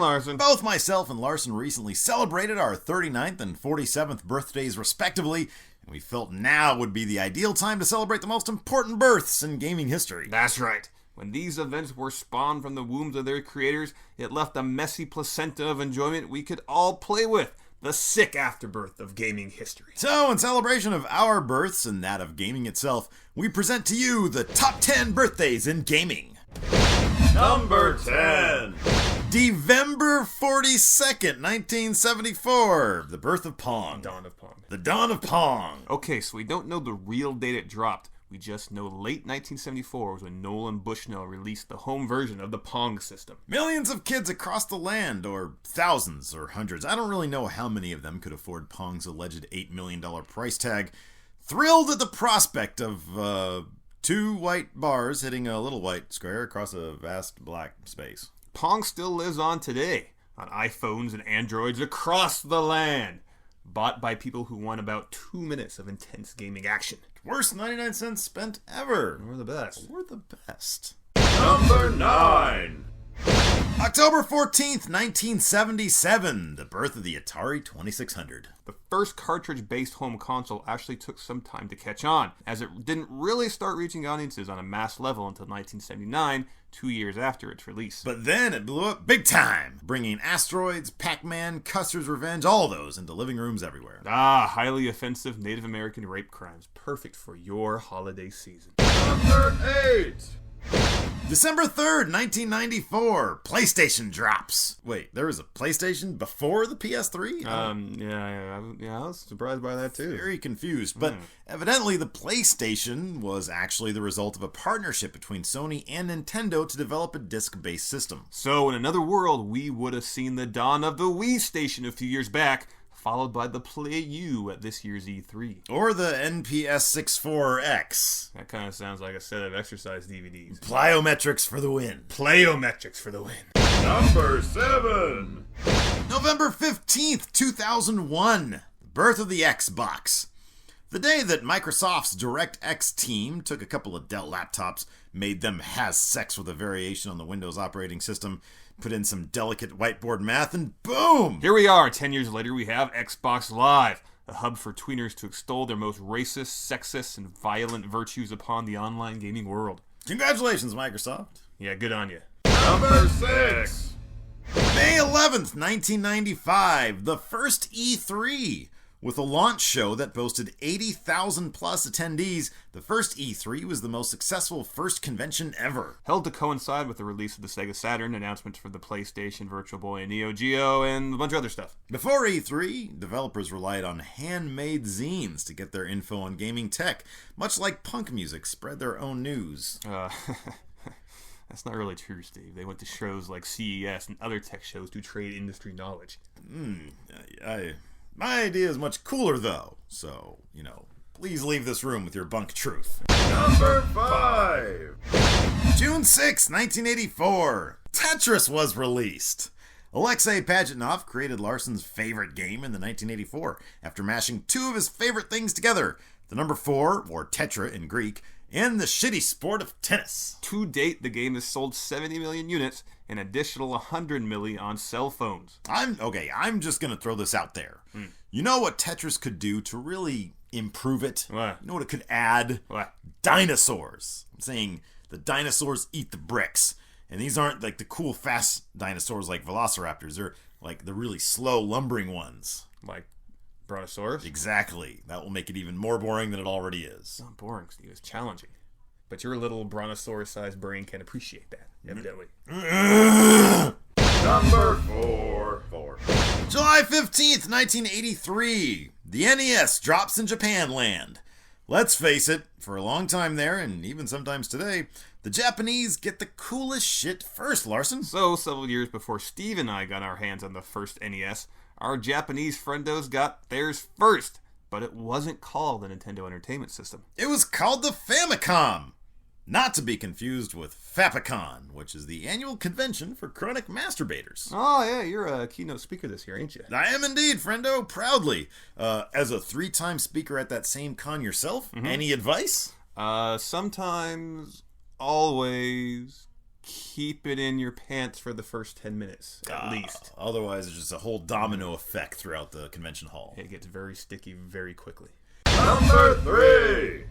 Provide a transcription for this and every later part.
Larson. Both myself and Larson recently celebrated our 39th and 47th birthdays respectively, and we felt now would be the ideal time to celebrate the most important births in gaming history. That's right. When these events were spawned from the wombs of their creators, it left a messy placenta of enjoyment we could all play with. The sick afterbirth of gaming history. So, in celebration of our births and that of gaming itself, we present to you the top 10 birthdays in gaming. Number 10. December 42nd, 1974. The birth of Pong. Dawn of Pong. The dawn of Pong. Okay, so we don't know the real date it dropped. We just know late 1974 was when Nolan Bushnell released the home version of the Pong system. Millions of kids across the land, or thousands or hundreds, I don't really know how many of them could afford Pong's alleged $8 million price tag, thrilled at the prospect of two white bars hitting a little white square across a vast black space. Pong still lives on today, on iPhones and Androids across the land. Bought by people who want about 2 minutes of intense gaming action. Worst 99 cents spent ever. We're the best. We're the best. Number 9. October 14th, 1977. The birth of the Atari 2600. The first cartridge-based home console actually took some time to catch on, as it didn't really start reaching audiences on a mass level until 1979, 2 years after its release. But then it blew up big time, bringing Asteroids, Pac-Man, Custer's Revenge, all those into living rooms everywhere. Ah, highly offensive Native American rape crimes. Perfect for your holiday season. Number 8. December 3rd, 1994. PlayStation drops. Wait, there was a PlayStation before the PS3? Yeah, I was surprised by that too. Very confused, but evidently the PlayStation was actually the result of a partnership between Sony and Nintendo to develop a disc-based system. So in another world, we would have seen the dawn of the Wii Station a few years back, followed by the Play U at this year's E3. Or the NPS 64X. That kind of sounds like a set of exercise DVDs. Plyometrics for the win. Playometrics for the win. Number 7. November 15th, 2001. The birth of the Xbox. The day that Microsoft's DirectX team took a couple of Dell laptops, made them has sex with a variation on the Windows operating system, put in some delicate whiteboard math, and boom! Here we are, 10 years later, we have Xbox Live, a hub for tweeners to extol their most racist, sexist, and violent virtues upon the online gaming world. Congratulations, Microsoft. Yeah, good on you. Number 6. May 11th, 1995, the first E3. With a launch show that boasted 80,000 plus attendees, the first E3 was the most successful first convention ever. Held to coincide with the release of the Sega Saturn, announcements for the PlayStation, Virtual Boy, and Neo Geo, and a bunch of other stuff. Before E3, developers relied on handmade zines to get their info on gaming tech, much like punk music spread their own news. That's not really true, Steve. They went to shows like CES and other tech shows to trade industry knowledge. My idea is much cooler, though. So, please leave this room with your bunk truth. Number 5. June 6, 1984. Tetris was released. Alexei Pajitnov created Larson's favorite game in the 1984 after mashing two of his favorite things together. The number 4, or tetra in Greek, and the shitty sport of tennis. To date, the game has sold 70 million units, an additional 100 million on cell phones. I'm just gonna throw this out there. You know what Tetris could do to really improve it? What? You know what it could add? What? Dinosaurs. I'm saying the dinosaurs eat the bricks. And these aren't like the cool fast dinosaurs like velociraptors. They're like the really slow lumbering ones. Like Brontosaurus? Exactly. That will make it even more boring than it already is. It's not boring, Steve. It's challenging. But your little Brontosaurus-sized brain can appreciate that, evidently. Number 4. July 15th, 1983. The NES drops in Japan land. Let's face it, for a long time there, and even sometimes today, the Japanese get the coolest shit first, Larson. So, several years before Steve and I got our hands on the first NES, our Japanese friendos got theirs first. But it wasn't called the Nintendo Entertainment System. It was called the Famicom. Not to be confused with Fapicon, which is the annual convention for chronic masturbators. Oh, yeah, you're a keynote speaker this year, ain't you? I am indeed, friendo, proudly. As a 3-time speaker at that same con yourself, any advice? Sometimes, always, keep it in your pants for the first 10 minutes, at least. Otherwise, it's just a whole domino effect throughout the convention hall. It gets very sticky very quickly. Number 3.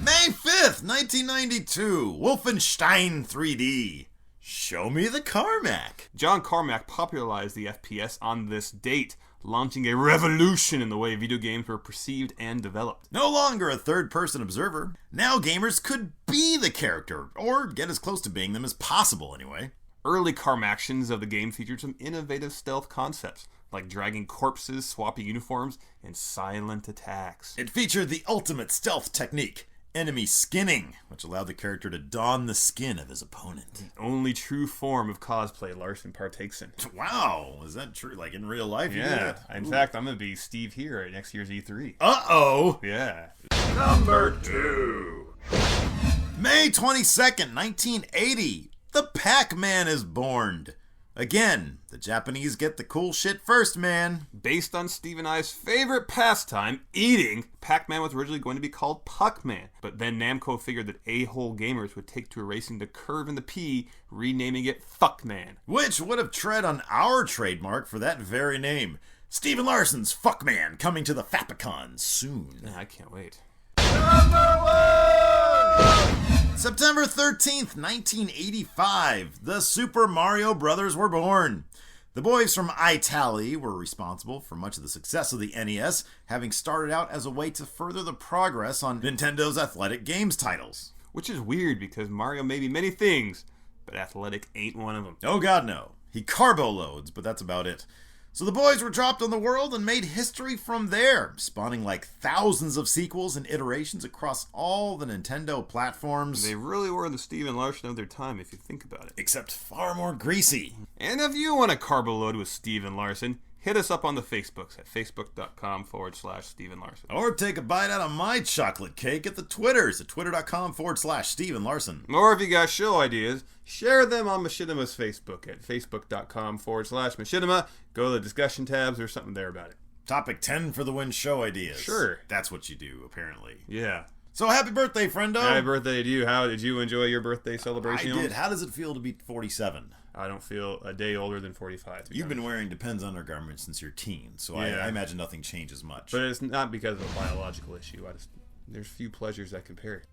May 5th, 1992, Wolfenstein 3D. Show me the Carmack. John Carmack popularized the FPS on this date, launching a revolution in the way video games were perceived and developed. No longer a third-person observer, now gamers could be the character, or get as close to being them as possible anyway. Early Carmactions of the game featured some innovative stealth concepts, like dragging corpses, swapping uniforms, and silent attacks. It featured the ultimate stealth technique, enemy skinning, which allowed the character to don the skin of his opponent. Only true form of cosplay Larson partakes in. Wow, is that true? Like in real life you do Yeah, that? in fact, I'm going to be Steve here at next year's E3. Uh-oh! Yeah. Number 2. May 22nd, 1980, the Pac-Man is born. Again, the Japanese get the cool shit first, man. Based on Steve and I's favorite pastime, eating, Pac-Man was originally going to be called Puck-Man. But then Namco figured that a-hole gamers would take to erasing the curve in the P, renaming it Fuckman. Which would have tread on our trademark for that very name. Steve and Larson's Fuckman coming to the Fapicon soon. I can't wait. Number 1. September 13th, 1985, the Super Mario Brothers were born. The boys from iTally were responsible for much of the success of the NES, having started out as a way to further the progress on Nintendo's athletic games titles. Which is weird because Mario may be many things, but athletic ain't one of them. Oh god no. He carbo loads, but that's about it. So the boys were dropped on the world and made history from there, spawning like thousands of sequels and iterations across all the Nintendo platforms. They really were the Steve and Larson of their time if you think about it. Except far more greasy. And if you want a carbo load with Steve and Larson, hit us up on the Facebooks at facebook.com/Steve and Larson. Or take a bite out of my chocolate cake at the Twitters at twitter.com/Steve and Larson. Or if you got show ideas, share them on Machinima's Facebook at facebook.com/Machinima. Go to the discussion tabs, there's something there about it. Topic 10 for the win show ideas. Sure. That's what you do, apparently. Yeah. So happy birthday, friendo. Happy birthday to you. How did you enjoy your birthday I celebration? did. How does it feel to be 47? I don't feel a day older than 45. You've been wearing Depends undergarments since you're teen, so Yeah. I imagine nothing changes much. But it's not because of a biological issue. There's few pleasures that compare.